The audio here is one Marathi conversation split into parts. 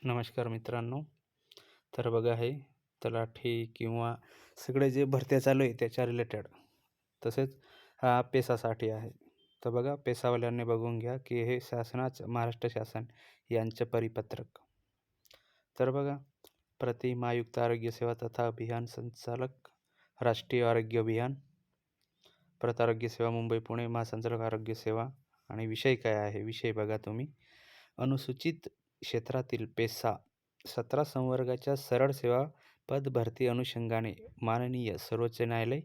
नमस्कार मित्रांनो. तर बघा हे तलाठी किंवा सगळे जे भरत्या चालू आहे त्याच्या रिलेटेड. तसेच हा पेसासाठी आहे. तर बघा पेसावाल्यांनी बघून घ्या की हे महाराष्ट्र शासन यांचे परिपत्रक. तर बघा प्रतिम आयुक्त आरोग्य सेवा तथा अभियान संचालक राष्ट्रीय आरोग्य अभियान, प्रत आरोग्य सेवा मुंबई पुणे, महासंचालक आरोग्य सेवा. आणि विषय काय आहे? विषय बघा तुम्ही, अनुसूचित क्षेत्रातील पेसा 17 संवर्गाच्या सरळ सेवा पद भरती अनुषंगाने माननीय सर्वोच्च न्यायालय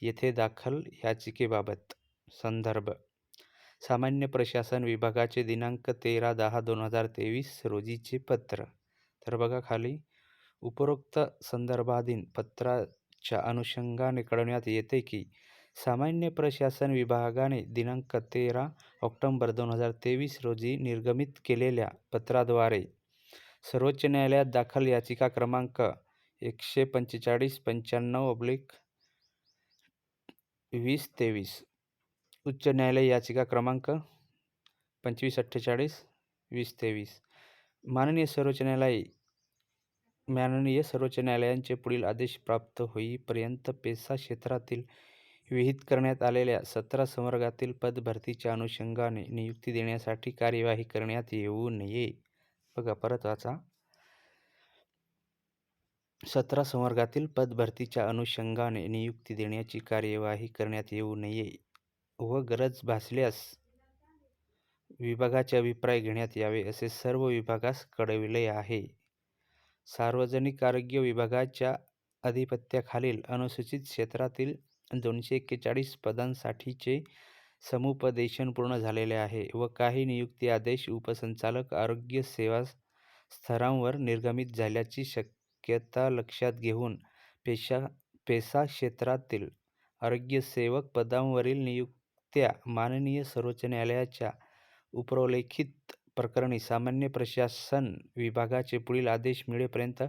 येथे दाखल याचिकेबाबत संदर्भ सामान्य प्रशासन विभागाचे दिनांक 13/10/2023 रोजीचे पत्र. तर बघा खाली उपरोक्त संदर्भाधीन पत्राच्या अनुषंगाने कळवण्यात येते की सामान्य प्रशासन विभागाने दिनांक 13 ऑक्टोबर 2023 रोजी निर्गमित केलेल्या पत्राद्वारे सर्वोच्च न्यायालयात दाखल याचिका क्रमांक 145-95/2023, उच्च न्यायालय याचिका क्रमांक 2548/2023, माननीय सर्वोच्च न्यायालयाचे पुढील आदेश प्राप्त होईपर्यंत पेसा क्षेत्रातील विहित करण्यात आलेल्या 17 संवर्गातील पदभरतीच्या अनुषंगाने नियुक्ती देण्यासाठी कार्यवाही करण्यात येऊ नये. बघा परत वाचा. 17 संवर्गातील पदभरतीच्या अनुषंगाने नियुक्ती देण्याची कार्यवाही करण्यात येऊ नये व गरज भासल्यास विभागाचे अभिप्राय घेण्यात यावे असे सर्व विभागास कळविले आहे. सार्वजनिक आरोग्य विभागाच्या अधिपत्याखालील अनुसूचित क्षेत्रातील 241 पदांसाठीचे समुपदेशन पूर्ण झालेले आहे व काही नियुक्ती आदेश उपसंचालक आरोग्य सेवा स्तरावर निर्गमित झाल्याची शक्यता लक्षात घेऊन पेसा क्षेत्रातील आरोग्यसेवक पदांवरील नियुक्त्या माननीय सर्वोच्च न्यायालयाच्या उपरोल्लेखित प्रकरणी सामान्य प्रशासन विभागाचे पुढील आदेश मिळेपर्यंत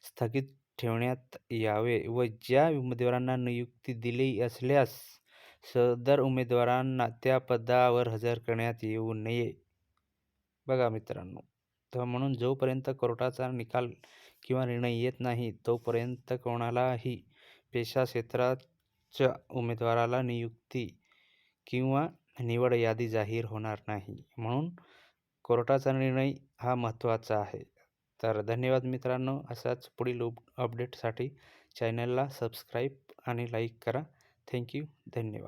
स्थगित ठेवण्यात यावे व ज्या उमेदवारांना नियुक्ती दिली असल्यास सदर उमेदवारांना त्या पदावर हजर करण्यात येऊ नये. बघा मित्रांनो, तर म्हणून जोपर्यंत कोर्टाचा निकाल किंवा निर्णय येत नाही तोपर्यंत कोणालाही पेसा क्षेत्राच्या उमेदवाराला नियुक्ती किंवा निवड यादी जाहीर होणार नाही. म्हणून कोर्टाचा निर्णय हा महत्त्वाचा आहे. तर धन्यवाद मित्रांनो. असाच पुढील अपडेटसाठी चॅनलला सबस्क्राईब आणि लाईक करा. थँक्यू. धन्यवाद.